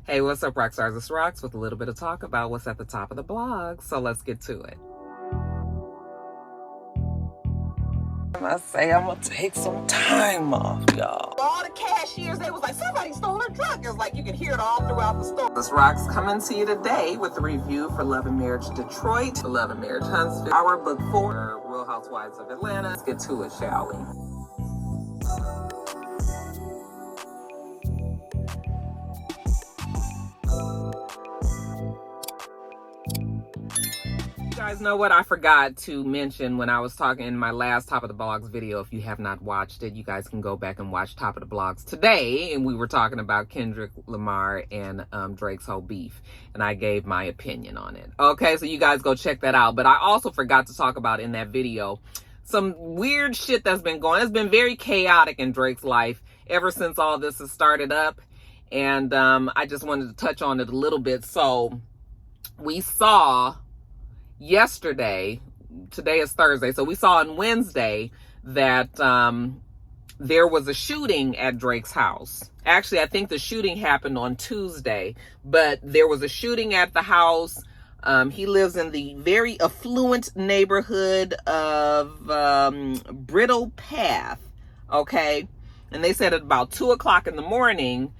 Hey, what's up, Roxstars? It's Rox with a little bit of talk about what's at the top of the blog. So let's get to it. I say I'm gonna take some time off, y'all. All the cashiers, they was like, somebody stole her truck. It's like you could hear it all throughout the store. This Rox coming to you today with a review for Love and Marriage Detroit, Love and Marriage Huntsville, our book 4, Real Housewives of Atlanta. Let's get to it, shall we? You guys know what I forgot to mention when I was talking in my last Top of the Blogs video. If you have not watched it, you guys can go back and watch Top of the Blogs today. And we were talking about Kendrick Lamar and Drake's whole beef. And I gave my opinion on it. Okay, so you guys go check that out. But I also forgot to talk about in that video some weird shit that's been going. It's been very chaotic in Drake's life ever since all this has started up. And I just wanted to touch on it a little bit. So we saw yesterday, today is Thursday, so we saw on Wednesday that there was a shooting at Drake's house. Actually, I think the shooting happened on Tuesday, but there was a shooting at the house. He lives in the very affluent neighborhood of Brittle Path, okay? And they said at about 2 o'clock in the morning,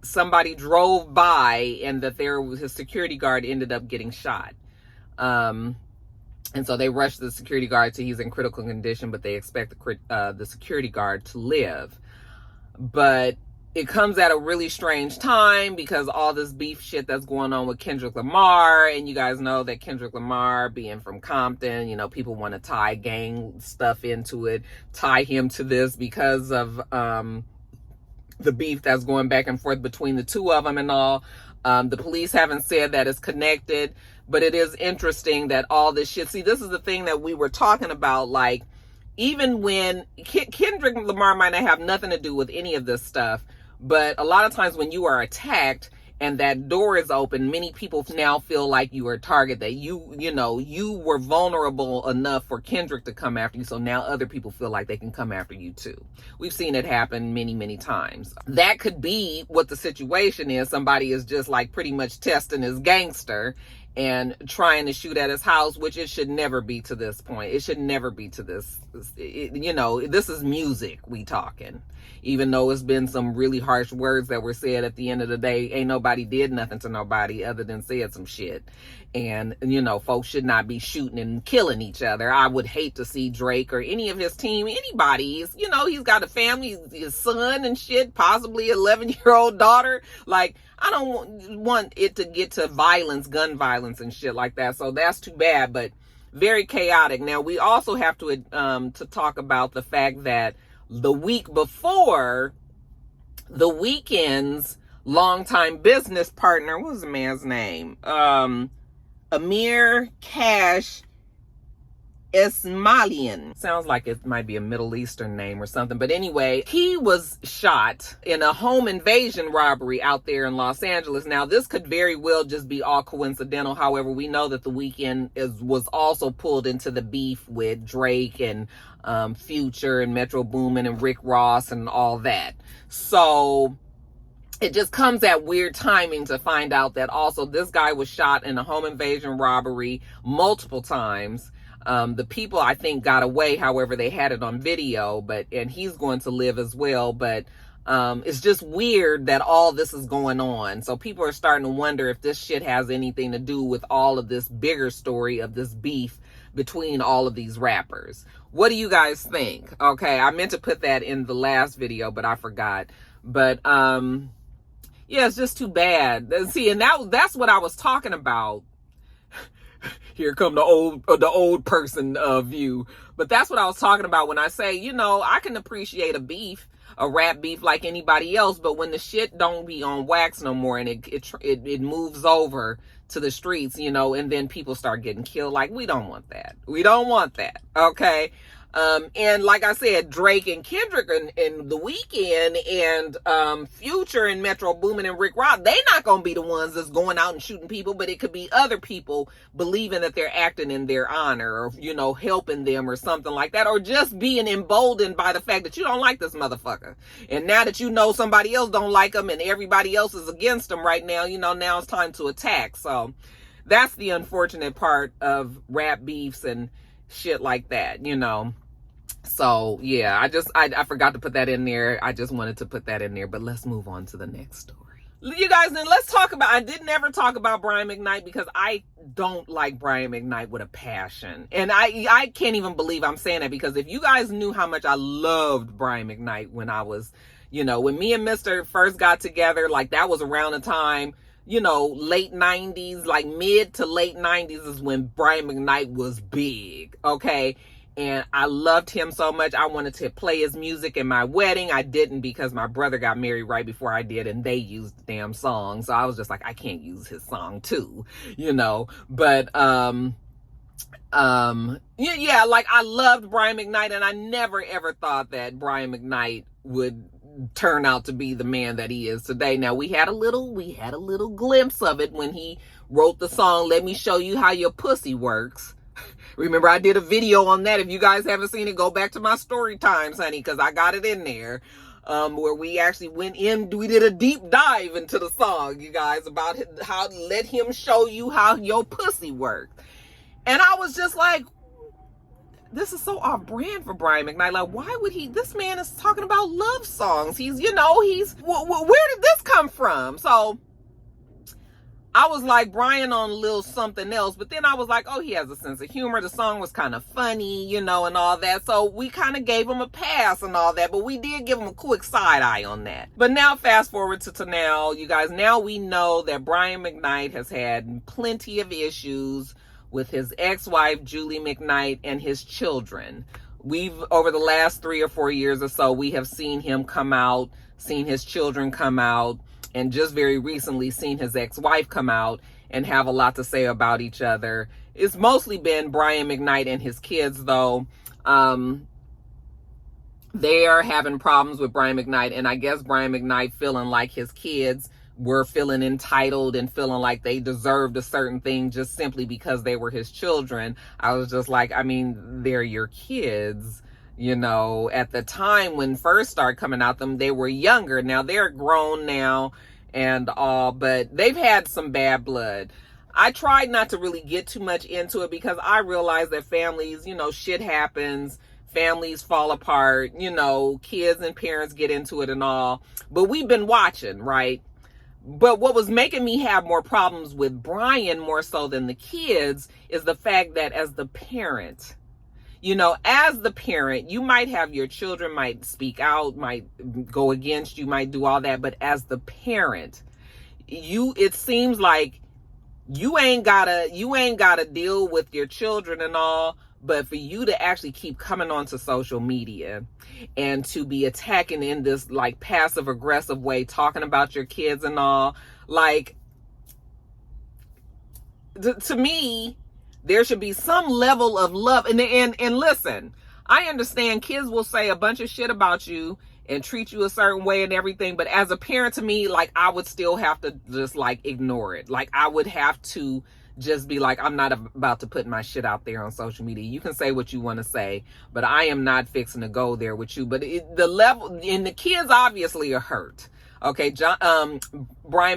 somebody drove by and that his security guard ended up getting shot. And so they rushed the security guard to he's in critical condition, but they expect the security guard to live. But it comes at a really strange time because all this beef shit that's going on with Kendrick Lamar, and you guys know that Kendrick Lamar being from Compton, you know, people want to tie gang stuff into it, tie him to this because of the beef that's going back and forth between the two of them and all. The police haven't said that it's connected, but it is interesting that all this shit, see, this is the thing that we were talking about, like, even when Kendrick Lamar might not have nothing to do with any of this stuff, but a lot of times when you are attacked and that door is open, many people now feel like you are a target, that you were vulnerable enough for Kendrick to come after you, so now other people feel like they can come after you too. We've seen it happen many, many times. That could be what the situation is. Somebody is just like pretty much testing his gangster and trying to shoot at his house, which it should never be to this point. It should never be to this. This is music we talking. Even though it's been some really harsh words that were said, at the end of the day, ain't nobody did nothing to nobody other than said some shit. And, folks should not be shooting and killing each other. I would hate to see Drake or any of his team, anybody. He's got a family, his son and shit, possibly 11-year-old daughter. Like, I don't want it to get to violence, gun violence and shit like that. So that's too bad, but very chaotic. Now, we also have to talk about the fact that the week before, The Weeknd's longtime business partner, what was the man's name? Amir Cash Esmailian. Sounds like it might be a Middle Eastern name or something. But anyway, he was shot in a home invasion robbery out there in Los Angeles. Now, this could very well just be all coincidental. However, we know that The Weeknd was also pulled into the beef with Drake and Future and Metro Boomin and Rick Ross and all that. So it just comes at weird timing to find out that also this guy was shot in a home invasion robbery multiple times. The people, I think, got away. However, they had it on video, and he's going to live as well. But it's just weird that all this is going on. So people are starting to wonder if this shit has anything to do with all of this bigger story of this beef between all of these rappers. What do you guys think? Okay, I meant to put that in the last video, but I forgot. But yeah, it's just too bad. See, and that's what I was talking about. Here come the old person view. But that's what I was talking about when I say, I can appreciate a rap beef like anybody else, but when the shit don't be on wax no more and it moves over to the streets, and then people start getting killed, like, we don't want that. We don't want that, okay? And like I said, Drake and Kendrick and The Weeknd and Future and Metro Boomin and Rick Ross, they not gonna be the ones that's going out and shooting people, but it could be other people believing that they're acting in their honor, or, you know, helping them or something like that, or just being emboldened by the fact that you don't like this motherfucker. And now that you know somebody else don't like him and everybody else is against him right now, you know, now it's time to attack. So that's the unfortunate part of rap beefs and shit like that, you know. So yeah, I forgot to put that in there. I just wanted to put that in there, but let's move on to the next story. You guys, then let's talk about, I didn't ever talk about Brian McKnight because I don't like Brian McKnight with a passion. And I can't even believe I'm saying that, because if you guys knew how much I loved Brian McKnight when I was, you know, when me and Mr. first got together, like that was around the time, you know, late 90s, like mid to late 90s is when Brian McKnight was big, okay? And I loved him so much. I wanted to play his music in my wedding. I didn't, because my brother got married right before I did, and they used the damn song. So I was just like, I can't use his song too, you know? But, yeah, like I loved Brian McKnight, and I never ever thought that Brian McKnight would turn out to be the man that he is today. Now we had a little glimpse of it when he wrote the song, Let Me Show You How Your Pussy Works. Remember, I did a video on that. If you guys haven't seen it, go back to my story times, honey, because I got it in there, where we actually went in, we did a deep dive into the song, you guys, about how let him show you how your pussy works. And I was just like, this is so off brand for Brian McKnight. Like, why would he, this man is talking about love songs. He's, you know, where did this come from? So I was like, Brian on a little something else, but then I was like, oh, he has a sense of humor. The song was kind of funny, you know, and all that. So we kind of gave him a pass and all that, but we did give him a quick side eye on that. But now fast forward to now, you guys, now we know that Brian McKnight has had plenty of issues with his ex-wife, Julie McKnight, and his children. Over the last 3 or 4 years or so, we have seen him come out, seen his children come out, and just very recently seen his ex-wife come out and have a lot to say about each other. It's mostly been Brian McKnight and his kids, though. They are having problems with Brian McKnight, and I guess Brian McKnight feeling like his kids were feeling entitled and feeling like they deserved a certain thing just simply because they were his children. I was just like, I mean, they're your kids. You know, at the time when first started coming out them, they were younger. Now they're grown now and all, but they've had some bad blood. I tried not to really get too much into it because I realized that families, you know, shit happens. Families fall apart, you know, kids and parents get into it and all. But we've been watching, right? But what was making me have more problems with Brian more so than the kids is the fact that as the parent, you know, as the parent, you might have your children might speak out, might go against you, might do all that. But as the parent, it seems like you ain't gotta deal with your children and all. But for you to actually keep coming onto social media and to be attacking in this like passive aggressive way, talking about your kids and all, like to me, there should be some level of love. And listen, I understand kids will say a bunch of shit about you and treat you a certain way and everything. But as a parent, to me, like I would still have to just like ignore it. Like I would have to just be like, I'm not about to put my shit out there on social media. You can say what you want to say, but I am not fixing to go there with you. But the level, and the kids obviously are hurt. Okay, Brian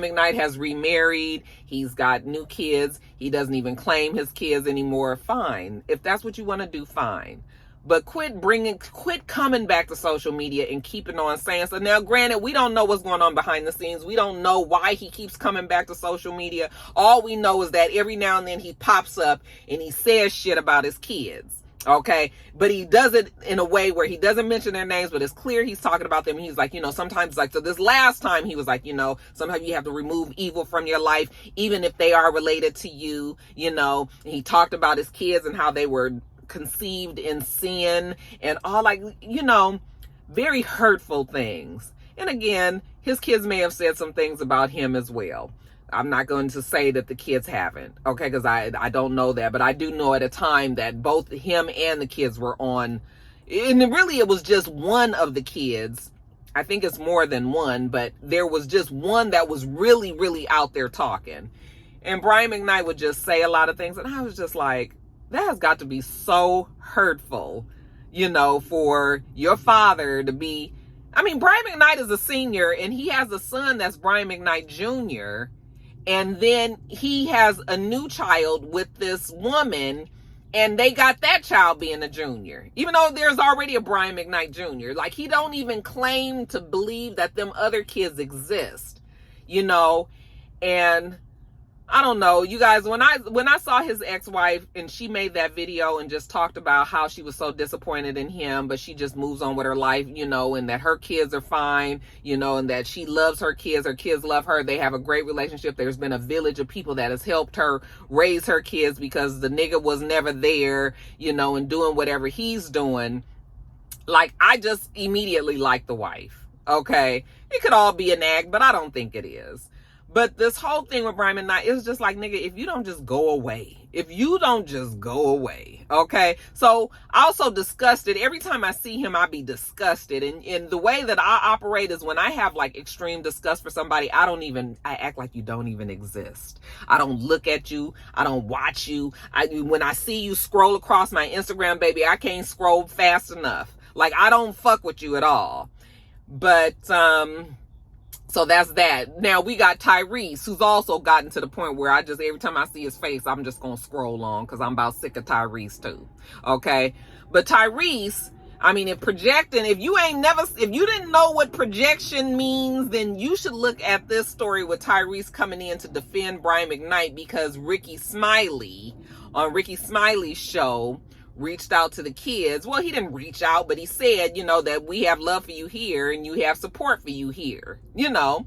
McKnight has remarried. He's got new kids. He doesn't even claim his kids anymore. Fine. If that's what you want to do, fine. But quit coming back to social media and keeping on saying so. Now, granted, we don't know what's going on behind the scenes. We don't know why he keeps coming back to social media. All we know is that every now and then he pops up and he says shit about his kids. Okay, but he does it in a way where he doesn't mention their names, but it's clear he's talking about them. He's like, you know, sometimes like, so this last time he was like, you know, sometimes you have to remove evil from your life, even if they are related to you, you know. And he talked about his kids and how they were conceived in sin and all, like, you know, very hurtful things. And again, his kids may have said some things about him as well. I'm not going to say that the kids haven't, okay, because I don't know that, but I do know at a time that both him and the kids were on And really, it was just one of the kids. I think it's more than one, but there was just one that was really, really out there talking. And Brian McKnight would just say a lot of things. And I was just like, that has got to be so hurtful, you know, for your father to be. I mean, Brian McKnight is a senior and he has a son that's Brian McKnight Jr. And then he has a new child with this woman, and they got that child being a junior, even though there's already a Brian McKnight Jr. Like, he don't even claim to believe that them other kids exist, you know. And I don't know, you guys, when I saw his ex-wife and she made that video and just talked about how she was so disappointed in him, but she just moves on with her life, you know, and that her kids are fine, you know, and that she loves her kids love her, they have a great relationship. There's been a village of people that has helped her raise her kids because the nigga was never there, you know, and doing whatever he's doing. Like, I just immediately like the wife, okay? It could all be an act, but I don't think it is. But this whole thing with Brian McKnight, it was just like, nigga, if you don't just go away, okay? So I also disgusted. Every time I see him, I be disgusted. And the way that I operate is when I have like extreme disgust for somebody, I act like you don't even exist. I don't look at you. I don't watch you. When I see you scroll across my Instagram, baby, I can't scroll fast enough. Like, I don't fuck with you at all. But, so that's that. Now we got Tyrese, who's also gotten to the point where every time I see his face, I'm just going to scroll on because I'm about sick of Tyrese too. Okay. But Tyrese, I mean, if you didn't know what projection means, then you should look at this story with Tyrese coming in to defend Brian McKnight because Ricky Smiley on Ricky Smiley's show reached out to the kids. Well, he didn't reach out, but he said, you know, that we have love for you here and you have support for you here. You know,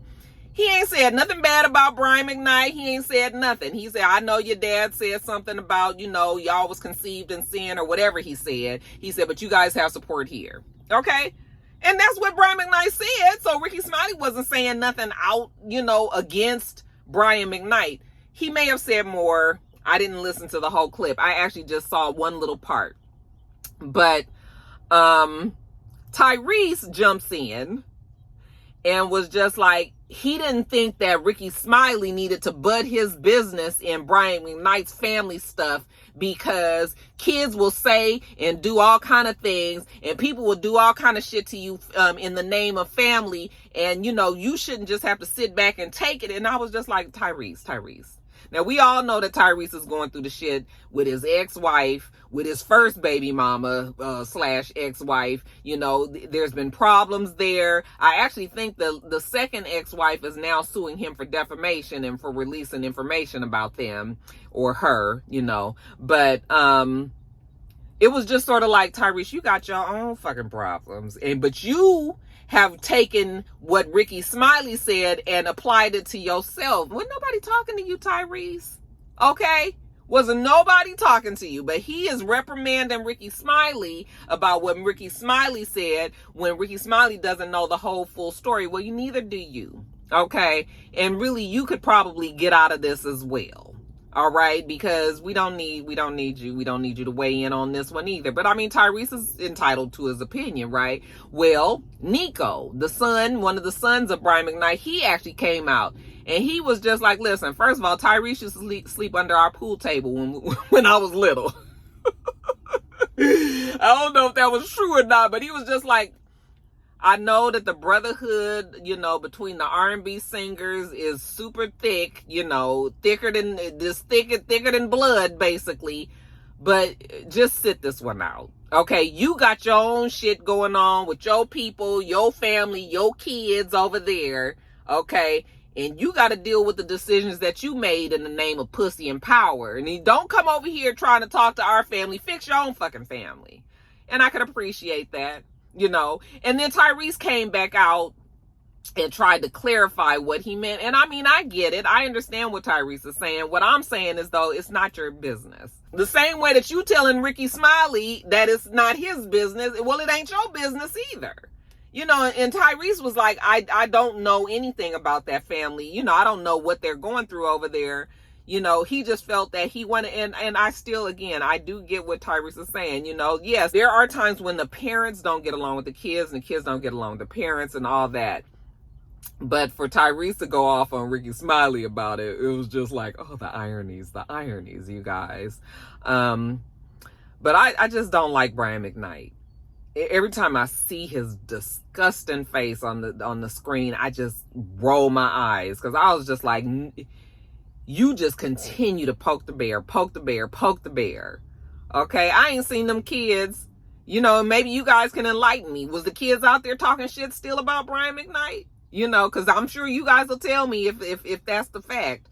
he ain't said nothing bad about Brian McKnight. He ain't said nothing. He said, I know your dad said something about, you know, y'all was conceived in sin or whatever he said. He said, but you guys have support here. Okay. And that's what Brian McKnight said. So Ricky Smiley wasn't saying nothing out, you know, against Brian McKnight. He may have said more. I didn't listen to the whole clip. I actually just saw one little part. But Tyrese jumps in and was just like, he didn't think that Ricky Smiley needed to butt his business in Brian McKnight's family stuff because kids will say and do all kind of things and people will do all kind of shit to you in the name of family. And, you know, you shouldn't just have to sit back and take it. And I was just like, Tyrese. Now, we all know that Tyrese is going through the shit with his ex-wife, with his first baby mama / ex-wife. You know, there's been problems there. I actually think the second ex-wife is now suing him for defamation and for releasing information about them or her, you know. But it was just sort of like, Tyrese, you got your own fucking problems. But you have taken what Ricky Smiley said and applied it to yourself. Wasn't nobody talking to you, Tyrese? Okay? Wasn't nobody talking to you, but he is reprimanding Ricky Smiley about what Ricky Smiley said when Ricky Smiley doesn't know the whole full story. Well, neither do you. Okay? And really, you could probably get out of this as well. All right, because we don't need you to weigh in on this one either. But I mean, Tyrese is entitled to his opinion, right? Well, Nico, one of the sons of Brian McKnight, he actually came out and he was just like, listen, first of all, Tyrese used to sleep under our pool table when I was little. I don't know if that was true or not, but he was just like, I know that the brotherhood, you know, between the R&B singers is super thick, you know, thicker than blood, basically. But just sit this one out. Okay, you got your own shit going on with your people, your family, your kids over there. Okay, and you got to deal with the decisions that you made in the name of pussy and power. And you don't come over here trying to talk to our family. Fix your own fucking family. And I can appreciate that. You know, and then Tyrese came back out and tried to clarify what he meant. And I mean, I get it. I understand what Tyrese is saying. What I'm saying is, though, it's not your business. The same way that you telling Ricky Smiley that it's not his business. Well, it ain't your business either. You know, and Tyrese was like, I don't know anything about that family. You know, I don't know what they're going through over there. You know, he just felt that he wanted, and I still, again, I do get what Tyrese is saying. You know, yes, there are times when the parents don't get along with the kids and the kids don't get along with the parents and all that. But for Tyrese to go off on Ricky Smiley about it, it was just like, oh, the ironies, you guys. But I just don't like Brian McKnight. Every time I see his disgusting face on the screen, I just roll my eyes, because I was just like, you just continue to poke the bear. Okay, I ain't seen them kids. You know, maybe you guys can enlighten me. Was the kids out there talking shit still about Brian McKnight? You know, because I'm sure you guys will tell me if that's the fact.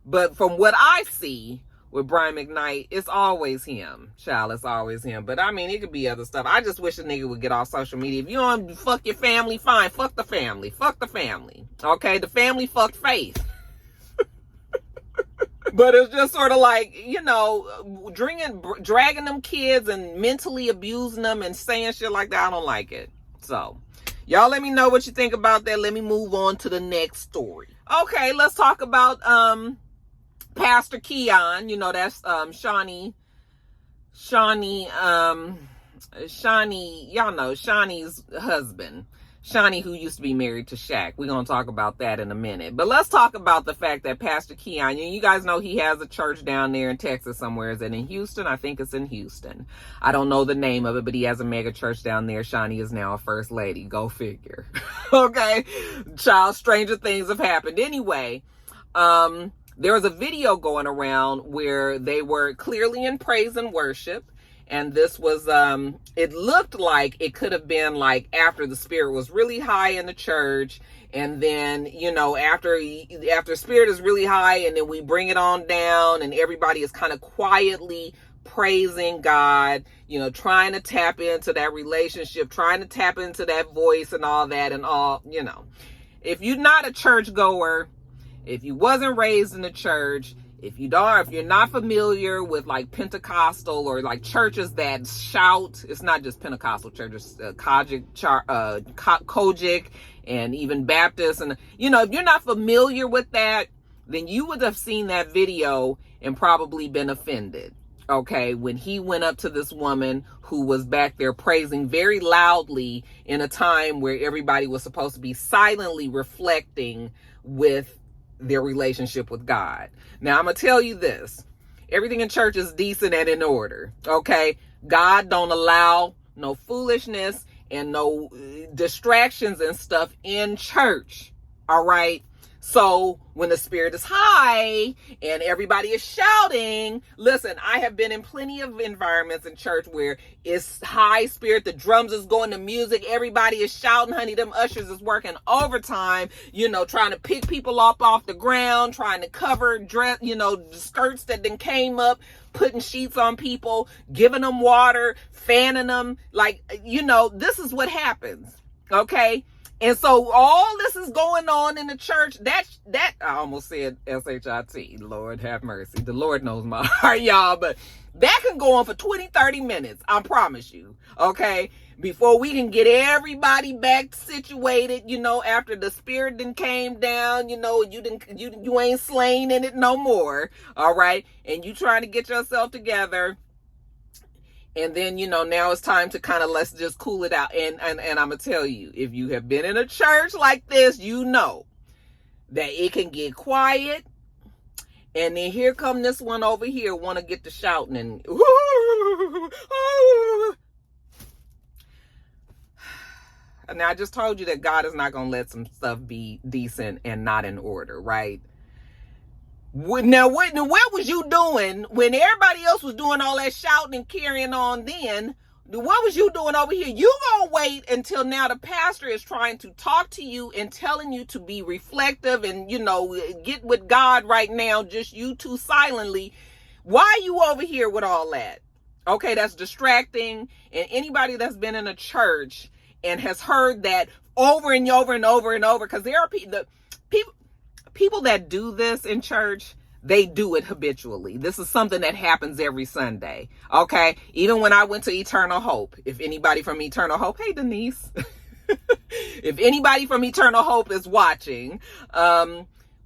But from what I see with Brian McKnight, it's always him. Child, it's always him. But I mean, it could be other stuff. I just wish a nigga would get off social media. If you don't fuck your family, fine. Fuck the family. Okay, the family fucked Faith. But it's just sort of like, you know, dragging them kids and mentally abusing them and saying shit like that. I don't like it. So, y'all let me know what you think about that. Let me move on to the next story. Okay, let's talk about Pastor Keion. You know, that's Shaunie, y'all know Shaunie's husband. Shaunie, who used to be married to Shaq. We're going to talk about that in a minute. But let's talk about the fact that Pastor Keion, you guys know he has a church down there in Texas somewhere. Is it in Houston? I think it's in Houston. I don't know the name of it, but he has a mega church down there. Shaunie is now a first lady. Go figure. Okay. Child, stranger things have happened. Anyway, there was a video going around where they were clearly in praise and worship. And this was, it looked like it could have been like after the spirit was really high in the church. And then, you know, after spirit is really high and then we bring it on down and everybody is kind of quietly praising God, you know, trying to tap into that relationship, trying to tap into that voice and all that and all, you know. If you're not a church goer, if you wasn't raised in the church, if you're not familiar with like Pentecostal or like churches that shout, it's not just Pentecostal churches, Kojic and even Baptist. And, you know, if you're not familiar with that, then you would have seen that video and probably been offended. Okay, when he went up to this woman who was back there praising very loudly in a time where everybody was supposed to be silently reflecting with their relationship with God. Now, I'm going to tell you this. Everything in church is decent and in order. Okay? God don't allow no foolishness and no distractions and stuff in church. All right? So when the spirit is high and everybody is shouting, listen, I have been in plenty of environments in church where it's high spirit, the drums is going to music, everybody is shouting, honey, them ushers is working overtime, you know, trying to pick people up off the ground, trying to cover dress, you know, skirts that then came up, putting sheets on people, giving them water, fanning them, like, you know, this is what happens, okay? And so all this is going on in the church. That I almost said S-H-I-T. Lord have mercy. The Lord knows my heart, y'all. But that can go on for 20, 30 minutes. I promise you. Okay? Before we can get everybody back situated, you know, after the spirit then came down, you know, you ain't slain in it no more. All right? And you trying to get yourself together. And then, you know, now it's time to kind of let's just cool it out. And I'm going to tell you, if you have been in a church like this, you know that it can get quiet. And then here come this one over here, want to get to shouting and now I just told you that God is not going to let some stuff be decent and not in order, right? Now, what was you doing when everybody else was doing all that shouting and carrying on then? What was you doing over here? You gonna wait until now the pastor is trying to talk to you and telling you to be reflective and, you know, get with God right now, just you two silently. Why are you over here with all that? Okay, that's distracting. And anybody that's been in a church and has heard that over and over and over and over, because there are people that do this in church, they do it habitually. This is something that happens every Sunday. Okay. Even when I went to Eternal Hope, if anybody from Eternal Hope, hey, Denise, if anybody from Eternal Hope is watching,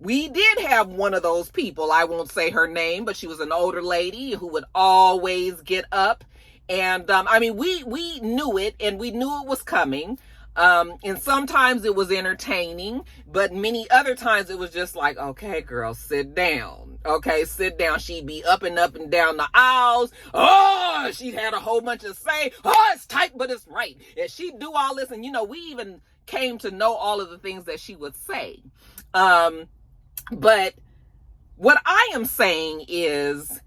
we did have one of those people. I won't say her name, but she was an older lady who would always get up. And I mean, we knew it, and we knew it was coming. And sometimes it was entertaining, but many other times it was just like, okay, girl, sit down. Okay, sit down. She'd be up and down the aisles. Oh, she'd had a whole bunch of say, oh, it's tight, but it's right. And she'd do all this. And, you know, we even came to know all of the things that she would say. But what I am saying is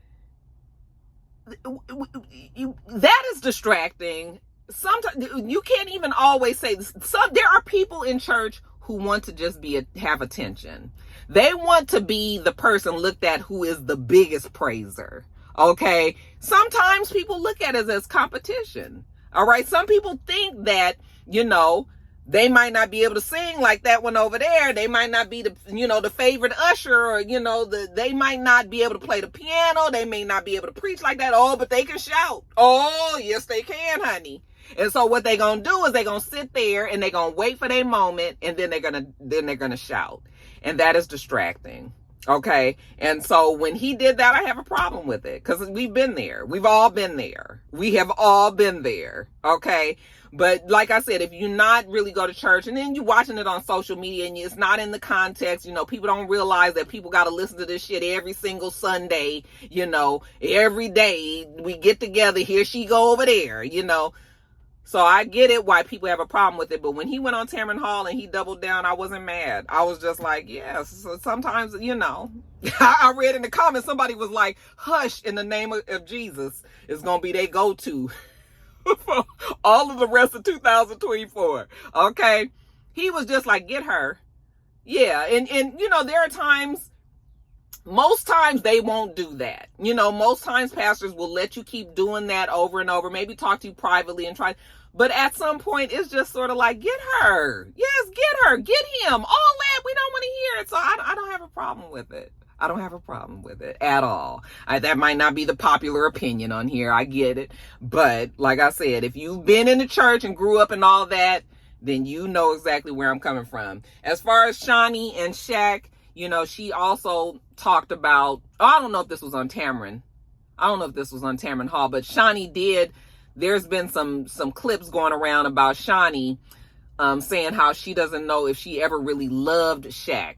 that is distracting. Sometimes you can't even always say there are people in church who want to just have attention. They want to be the person looked at who is the biggest praiser. Okay. Sometimes people look at it as competition. All right. Some people think that, you know, they might not be able to sing like that one over there. They might not be the favorite usher, or, they might not be able to play the piano. They may not be able to preach like that. Oh, but they can shout. Oh, yes, they can, honey. And so what they're going to do is they're going to sit there and they're going to wait for their moment, and then they're going to shout. And that is distracting. Okay. And so when he did that, I have a problem with it, because we've been there. We've all been there. We have all been there. Okay. But like I said, if you not really go to church and then you're watching it on social media and it's not in the context, people don't realize that people got to listen to this shit every single Sunday, every day we get together, here she go over there, So I get it why people have a problem with it. But when he went on Tamron Hall and he doubled down, I wasn't mad. I was just like, yes, so sometimes, I read in the comments, somebody was like, hush, in the name of Jesus is going to be their go-to for all of the rest of 2024. Okay. He was just like, get her. Yeah. And there are times, most times they won't do that. Most times pastors will let you keep doing that over and over, maybe talk to you privately and try. But at some point, it's just sort of like, get her. Yes, get her. Get him. All that. We don't want to hear it. So I don't have a problem with it. I don't have a problem with it at all. That might not be the popular opinion on here. I get it. But like I said, if you've been in the church and grew up and all that, then you know exactly where I'm coming from. As far as Shaunie and Shaq, she also talked about, I don't know if this was on Tamron. I don't know if this was on Tamron Hall, but Shaunie did. There's been some clips going around about Shaunie saying how she doesn't know if she ever really loved Shaq,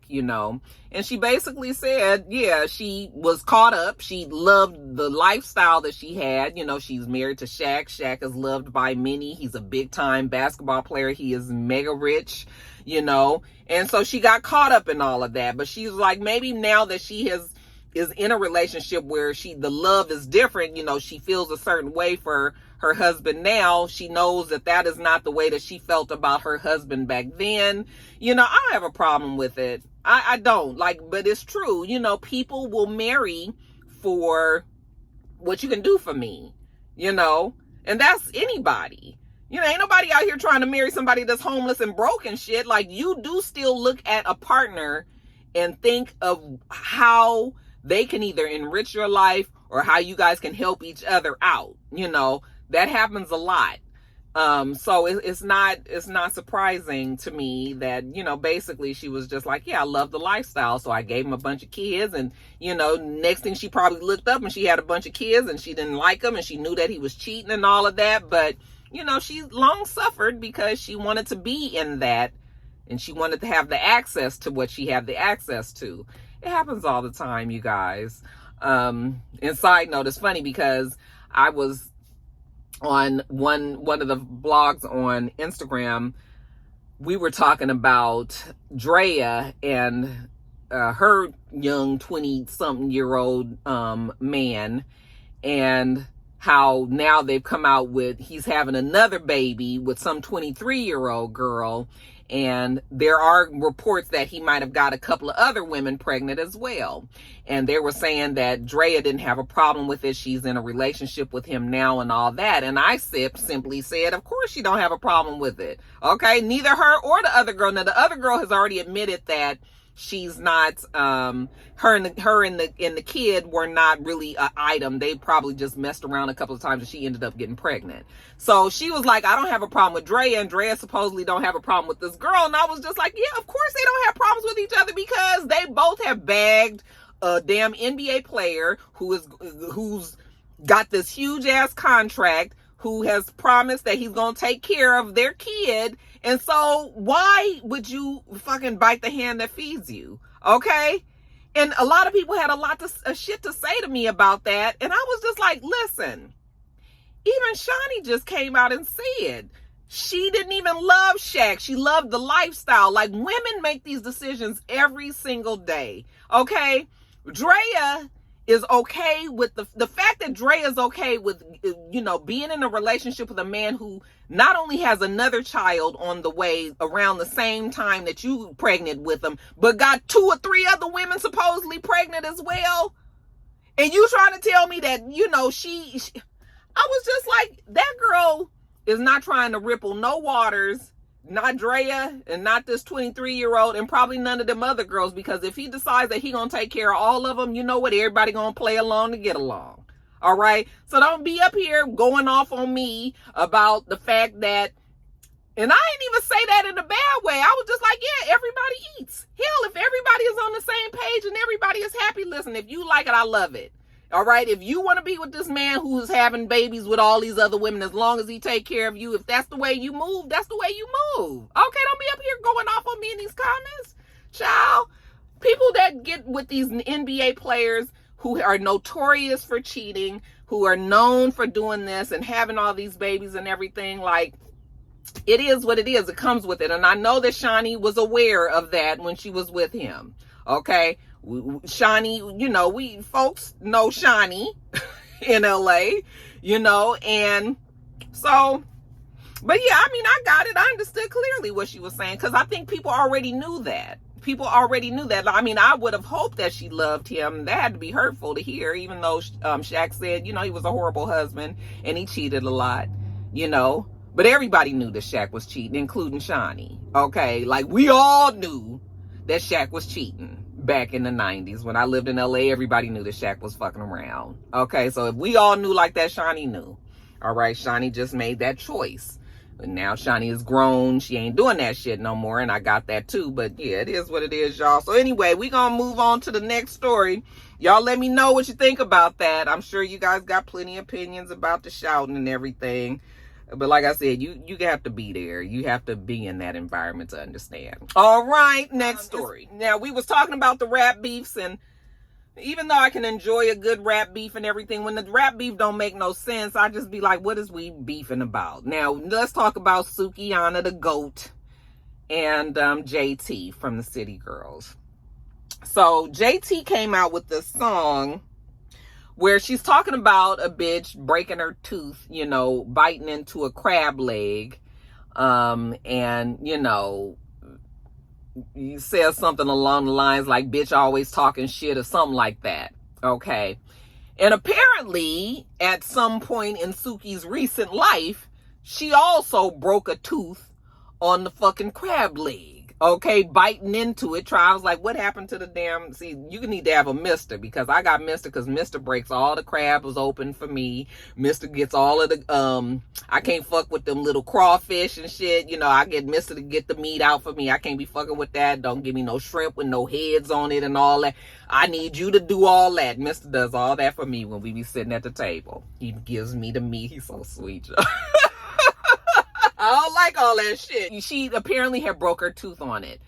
And she basically said, yeah, she was caught up. She loved the lifestyle that she had. She's married to Shaq. Shaq is loved by many. He's a big time basketball player. He is mega rich, And so she got caught up in all of that. But she's like, maybe now that she is in a relationship where the love is different, she feels a certain way for her husband now. She knows that is not the way that she felt about her husband back then. I don't have a problem with it. I don't but it's true. People will marry for what you can do for me, and that's anybody. Ain't nobody out here trying to marry somebody that's homeless and broke and shit. Like, you do still look at a partner and think of how they can either enrich your life or how you guys can help each other out. That happens a lot. So it's not surprising to me that, basically she was just like, yeah, I love the lifestyle. So I gave him a bunch of kids, and, next thing she probably looked up and she had a bunch of kids and she didn't like him and she knew that he was cheating and all of that. But, she long suffered because she wanted to be in that, and she wanted to have the access to what she had the access to. It happens all the time, you guys. And side note, it's funny because I was on one of the blogs on Instagram. We were talking about Drea and her young 20-something-year-old man, and how now they've come out with, he's having another baby with some 23-year-old girl. And there are reports that he might have got a couple of other women pregnant as well. And they were saying that Drea didn't have a problem with it. She's in a relationship with him now and all that. And I simply said, of course she don't have a problem with it. Okay. Neither her or the other girl. Now, the other girl has already admitted that she's not, her and the kid were not really an item. They probably just messed around a couple of times and she ended up getting pregnant. So she was like, I don't have a problem with Drea, and Drea supposedly don't have a problem with this girl. And I was just like, yeah, of course they don't have problems with each other, because they they both have bagged a damn NBA player who's got this huge ass contract, who has promised that he's gonna take care of their kid. And so why would you fucking bite the hand that feeds you? Okay? And a lot of people had a lot of shit to say to me about that. And I was just like, listen, even Shaunie just came out and said she didn't even love Shaq. She loved the lifestyle. Like, women make these decisions every single day. Okay? Drea is okay with the fact that Drea is okay with, you know, being in a relationship with a man who not only has another child on the way around the same time that you pregnant with him, but got 2 or 3 other women supposedly pregnant as well. And you trying to tell me that, you know, she I was just like, that girl is not trying to ripple no waters. Not Drea and not this 23-year-old and probably none of them other girls, because if he decides that he gonna take care of all of them, you know what? Everybody gonna play along to get along. All right? So don't be up here going off on me about the fact that, and I didn't even say that in a bad way. I was just like, yeah, everybody eats. Hell, if everybody is on the same page and everybody is happy, listen, if you like it, I love it. All right, if you want to be with this man who's having babies with all these other women, as long as he take care of you, if that's the way you move, that's the way you move. Okay, don't be up here going off on me in these comments. Child, people that get with these NBA players who are notorious for cheating, who are known for doing this and having all these babies and everything, like, it is what it is. It comes with it. And I know that Shaunie was aware of that when she was with him. Okay? Shaunie, you know, we folks know Shaunie in LA, you know, and so, but yeah, I mean, I got it. I understood clearly what she was saying, because I think people already knew that. People already knew that. I mean, I would have hoped that she loved him. That had to be hurtful to hear, even though Shaq said, you know, he was a horrible husband and he cheated a lot, you know, but everybody knew that Shaq was cheating, including Shaunie. Okay, like, we all knew that Shaq was cheating. Back in the 90s when I lived in LA, everybody knew that Shaq was fucking around. Okay, so if we all knew like that, Shaunie knew. All right, Shaunie just made that choice. And now Shaunie is grown. She ain't doing that shit no more, and I got that too. But yeah, it is what it is, y'all. So anyway, we gonna move on to the next story. Y'all let me know what you think about that. I'm sure you guys got plenty of opinions about the shouting and everything. But like I said, you have to be there. You have to be in that environment to understand. All right, next story. Now, we was talking about the rap beefs, and even though I can enjoy a good rap beef and everything, when the rap beef don't make no sense, I just be like, what is we beefing about? Now, let's talk about Suki, the GOAT, and JT from the City Girls. So, JT came out with this song where she's talking about a bitch breaking her tooth, you know, biting into a crab leg. And, you know, you says something along the lines like, bitch always talking shit or something like that. Okay. And apparently, at some point in Suki's recent life, she also broke a tooth on the fucking crab leg. Okay, biting into it. I was like, what happened to the damn, see, you need to have a mister, because I got mister, because mister breaks all the crabs open for me. Mister gets all of the, I can't fuck with them little crawfish and shit. You know, I get mister to get the meat out for me. I can't be fucking with that. Don't give me no shrimp with no heads on it and all that. I need you to do all that. Mister does all that for me when we be sitting at the table. He gives me the meat. He's so sweet. I don't like all that shit. She apparently had broke her tooth on it.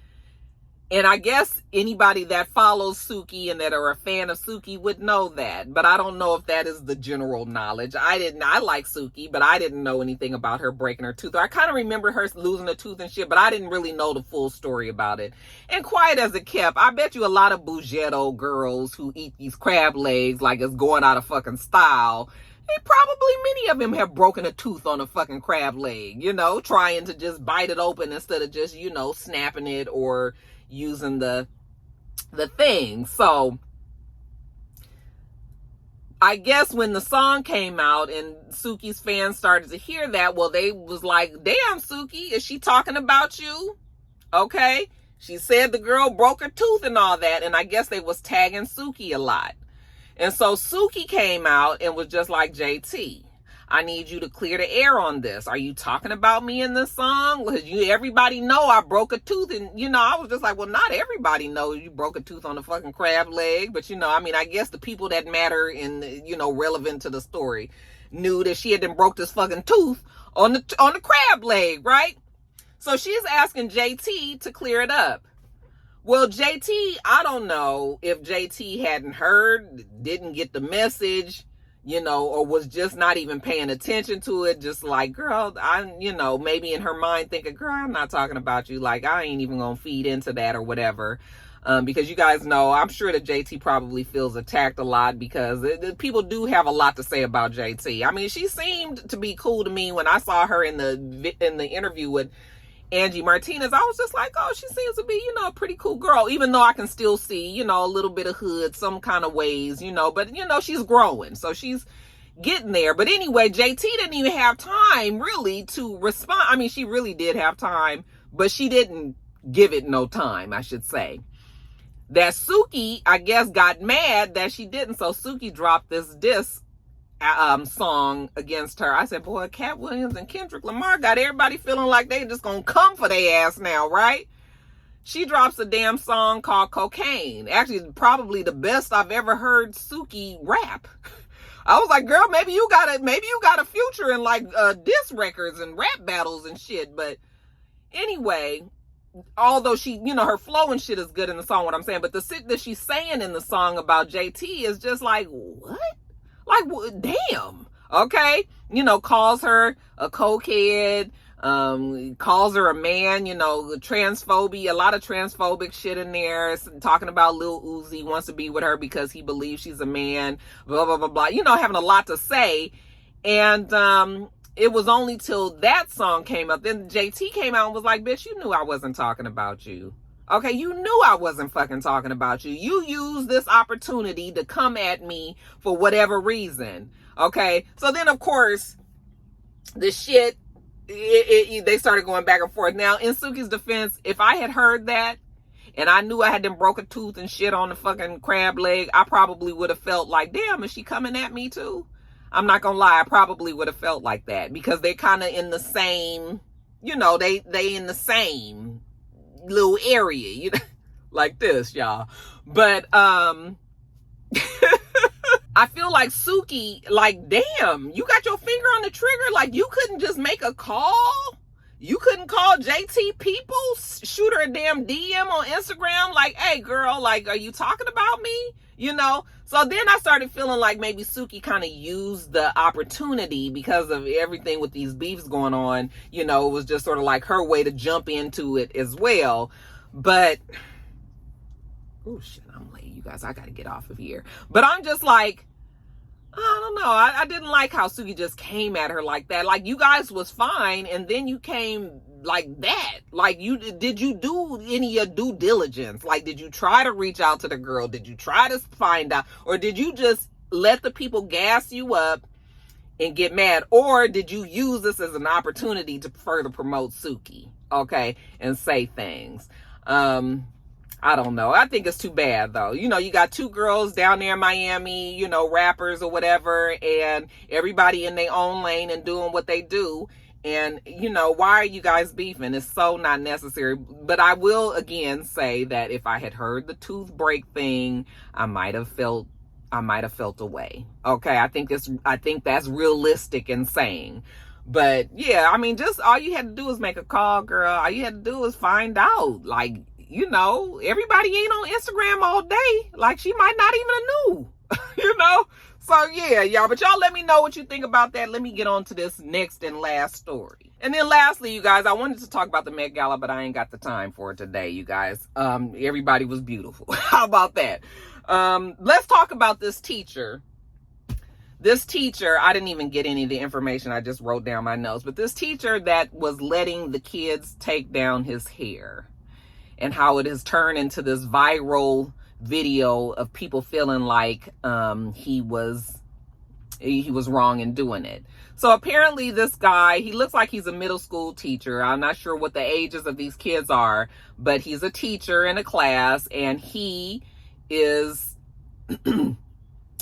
And I guess anybody that follows Suki and that are a fan of Suki would know that. But I don't know if that is the general knowledge. I like Suki, but I didn't know anything about her breaking her tooth. I kind of remember her losing a tooth and shit, but I didn't really know the full story about it. And quiet as it kept, I bet you a lot of Bougetto girls who eat these crab legs like it's going out of fucking style, and probably many of them have broken a tooth on a fucking crab leg, you know, trying to just bite it open instead of just, you know, snapping it or using the thing. So I guess when the song came out and Suki's fans started to hear that, well, they was like, damn, Suki, is she talking about you? Okay. She said the girl broke her tooth and all that. And I guess they was tagging Suki a lot. And so Suki came out and was just like, JT, I need you to clear the air on this. Are you talking about me in this song? Because everybody know I broke a tooth. And, I was just like, well, not everybody knows you broke a tooth on the fucking crab leg. But, I guess the people that matter and, relevant to the story knew that she had then broke this fucking tooth on the crab leg, right? So she's asking JT to clear it up. Well, JT, I don't know if JT hadn't heard, didn't get the message, or was just not even paying attention to it. Just like, girl, maybe in her mind thinking, girl, I'm not talking about you. Like, I ain't even going to feed into that or whatever. Because you guys know, I'm sure that JT probably feels attacked a lot because people do have a lot to say about JT. I mean, she seemed to be cool to me when I saw her in the interview with Angie Martinez. I was just like, oh, she seems to be, a pretty cool girl, even though I can still see, a little bit of hood, some kind of ways, but, she's growing. So she's getting there. But anyway, JT didn't even have time really to respond. I mean, she really did have time, but she didn't give it no time, I should say. That Suki, I guess, got mad that she didn't. So Suki dropped this diss song against her. I said, boy, Cat Williams and Kendrick Lamar got everybody feeling like they just gonna come for their ass now, right? She drops a damn song called Cocaine. Actually, probably the best I've ever heard Suki rap. I was like, girl, maybe you got a future in like diss records and rap battles and shit. But anyway, although she, her flow and shit is good in the song, what I'm saying, but the shit that she's saying in the song about JT is just like, what? Like, damn. Okay. Calls her a cokehead, calls her a man, transphobia, a lot of transphobic shit in there, talking about Lil Uzi wants to be with her because he believes she's a man, blah, blah, blah, blah, having a lot to say. And, it was only till that song came up. Then JT came out and was like, bitch, you knew I wasn't talking about you. Okay, you knew I wasn't fucking talking about you. You used this opportunity to come at me for whatever reason. Okay, so then of course, the shit, they started going back and forth. Now, in Suki's defense, if I had heard that, and I knew I had them broke a tooth and shit on the fucking crab leg, I probably would have felt like, damn, is she coming at me too? I'm not gonna lie, I probably would have felt like that because they're kind of in the same, they in the same little area, like this, y'all. But I feel like Suki, like, damn, you got your finger on the trigger. Like, you couldn't just make a call. You couldn't call JT people, shoot her a damn DM on Instagram, like, hey girl, like, are you talking about me? So then I started feeling like maybe Suki kind of used the opportunity because of everything with these beefs going on. It was just sort of like her way to jump into it as well. But, oh shit, I'm late, you guys. I got to get off of here. But I'm just like, I don't know. I didn't like how Suki just came at her like that. Like, you guys was fine, and then you came like that. Like, did you do any of your due diligence? Like, did you try to reach out to the girl? Did you try to find out? Or did you just let the people gas you up and get mad? Or did you use this as an opportunity to further promote Suki? Okay, and say things. I don't know. I think it's too bad, though. You got two girls down there in Miami, rappers or whatever, and everybody in their own lane and doing what they do. And, why are you guys beefing? It's so not necessary. But I will, again, say that if I had heard the tooth break thing, I might have felt away. Okay, I think that's realistic in saying. But, yeah, I mean, just all you had to do was make a call, girl. All you had to do was find out, like, everybody ain't on Instagram all day. Like, she might not even have knew, So, yeah, y'all. But y'all let me know what you think about that. Let me get on to this next and last story. And then lastly, you guys, I wanted to talk about the Met Gala, but I ain't got the time for it today, you guys. Everybody was beautiful. How about that? Let's talk about this teacher. This teacher, I didn't even get any of the information. I just wrote down my notes. But this teacher that was letting the kids take down his hair. And how it has turned into this viral video of people feeling like he was wrong in doing it. So apparently this guy, he looks like he's a middle school teacher. I'm not sure what the ages of these kids are, but he's a teacher in a class, and he is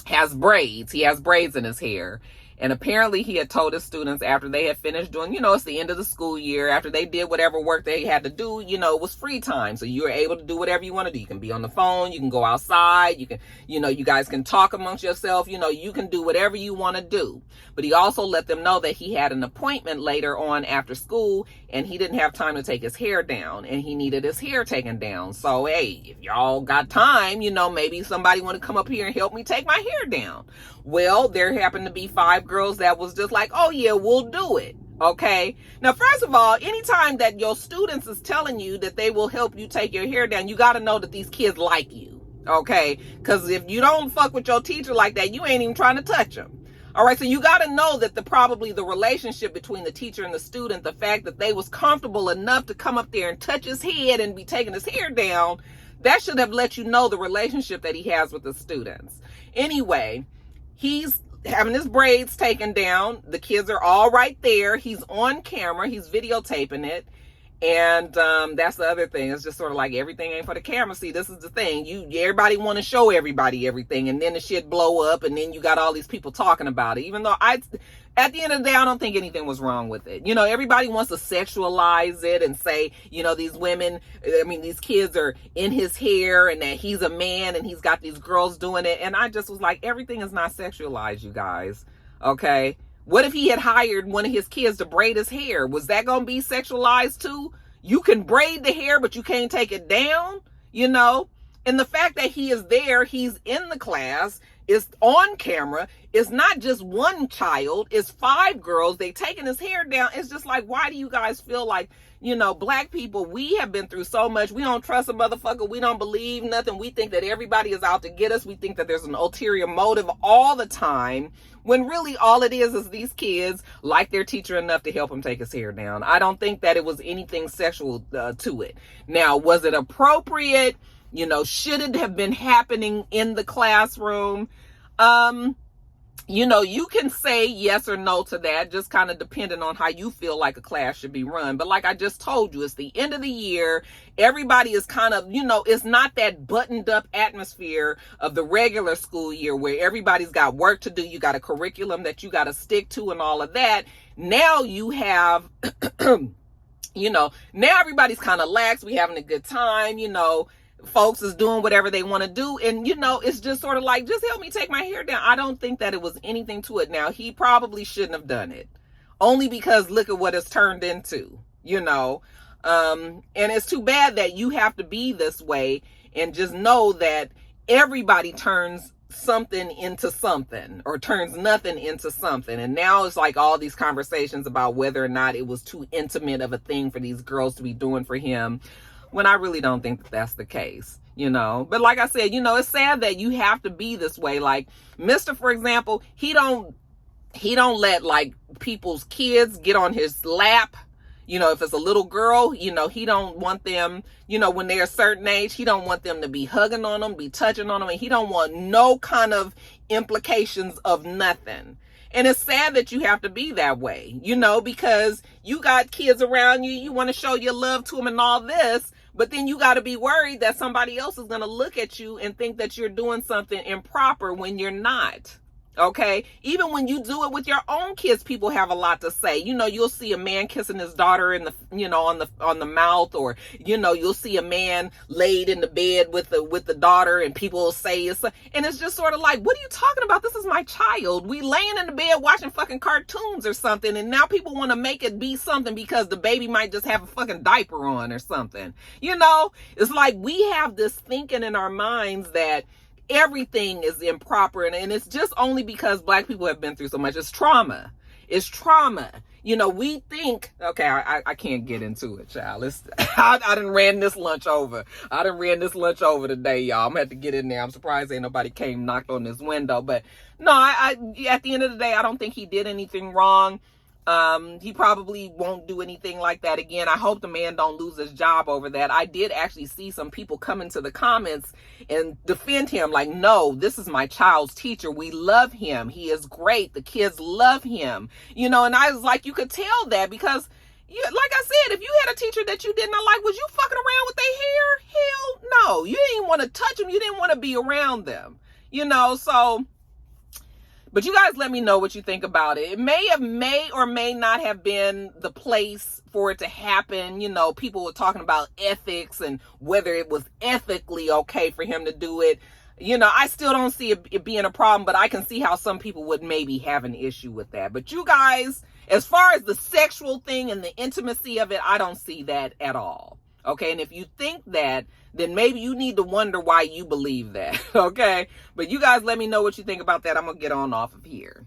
has braids. He has braids in his hair. And apparently he had told his students after they had finished doing, it's the end of the school year, after they did whatever work they had to do, it was free time. So you were able to do whatever you want to do. You can be on the phone, you can go outside, you can, you guys can talk amongst yourself, you can do whatever you want to do. But he also let them know that he had an appointment later on after school and he didn't have time to take his hair down and he needed his hair taken down. So, hey, if y'all got time, maybe somebody want to come up here and help me take my hair down. Well, there happened to be 5 girls that was just like, oh yeah, we'll do it. Okay. Now, first of all, anytime that your students is telling you that they will help you take your hair down, you got to know that these kids like you. Okay. Because if you don't fuck with your teacher like that, you ain't even trying to touch them. All right. So you got to know that probably the relationship between the teacher and the student, the fact that they was comfortable enough to come up there and touch his head and be taking his hair down, that should have let you know the relationship that he has with the students. Anyway, he's having his braids taken down. The kids are all right there. He's on camera. He's videotaping it. And that's the other thing. It's just sort of like everything ain't for the camera. See, this is the thing. Everybody want to show everybody everything. And then the shit blow up. And then you got all these people talking about it. Even though at the end of the day, I don't think anything was wrong with it. Everybody wants to sexualize it and say, these kids are in his hair and that he's a man and he's got these girls doing it. And I just was like, everything is not sexualized, you guys. Okay. What if he had hired one of his kids to braid his hair? Was that going to be sexualized too? You can braid the hair, but you can't take it down, And the fact that he is there, he's in the class, is on camera, it's not just one child, it's 5 girls, they taking his hair down. It's just like, why do you guys feel like, black people, we have been through so much. We don't trust a motherfucker. We don't believe nothing. We think that everybody is out to get us. We think that there's an ulterior motive all the time, when really all it is these kids like their teacher enough to help him take his hair down. I don't think that it was anything sexual to it. Now, was it appropriate? Should it have been happening in the classroom? You can say yes or no to that, just kind of depending on how you feel like a class should be run. But like I just told you, it's the end of the year. Everybody is kind of, it's not that buttoned up atmosphere of the regular school year where everybody's got work to do. You got a curriculum that you got to stick to and all of that. Now you have, now everybody's kind of lax. We having a good time, folks is doing whatever they want to do. And, it's just sort of like, just help me take my hair down. I don't think that it was anything to it. Now, he probably shouldn't have done it. Only because look at what it's turned into, And it's too bad that you have to be this way, and just know that everybody turns something into something, or turns nothing into something. And now it's like all these conversations about whether or not it was too intimate of a thing for these girls to be doing for him, when I really don't think that that's the case, But like I said, it's sad that you have to be this way. Like Mr., for example, he don't let like people's kids get on his lap. If it's a little girl, he don't want them, when they're a certain age, he don't want them to be hugging on them, be touching on them. And he don't want no kind of implications of nothing. And it's sad that you have to be that way, because you got kids around you, you want to show your love to them and all this, but then you got to be worried that somebody else is going to look at you and think that you're doing something improper when you're not. Okay. Even when you do it with your own kids, people have a lot to say. You'll see a man kissing his daughter in the, on the mouth, or, you'll see a man laid in the bed with the daughter, and people will say and it's just sort of like, what are you talking about? This is my child. We laying in the bed watching fucking cartoons or something. And now people want to make it be something because the baby might just have a fucking diaper on or something. It's like we have this thinking in our minds that everything is improper, and it's just only because black people have been through so much. It's trauma. We think, okay, I can't get into it, child. I done ran this lunch over. Today, y'all. I'm gonna have to get in there. I'm surprised ain't nobody came knocked on this window. But no, I at the end of the day, I don't think he did anything wrong. He probably won't do anything like that again. I hope the man don't lose his job over that. I did actually see some people come into the comments and defend him, like, no, this is my child's teacher. We love him. He is great. The kids love him. And I was like, you could tell that because, like I said, if you had a teacher that you did not like, was you fucking around with their hair? Hell no. You didn't want to touch them. You didn't want to be around them. So But you guys let me know what you think about it. It may or may not have been the place for it to happen. You know, people were talking about ethics and whether it was ethically okay for him to do it. You know, I still don't see it being a problem, but I can see how some people would maybe have an issue with that. But you guys, as far as the sexual thing and the intimacy of it, I don't see that at all. Okay, and if you think that, then maybe you need to wonder why you believe that. Okay, but you guys let me know what you think about that. I'm gonna get on off of here.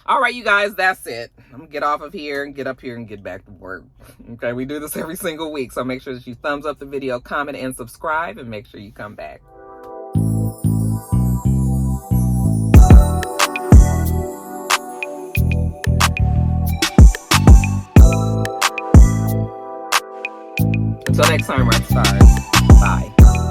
All right, you guys, that's it. I'm gonna get off of here and get up here and get back to work. Okay, we do this every single week, so make sure that you thumbs up the video, comment, and subscribe, and make sure you come back. Until next time, Roxstars. Bye.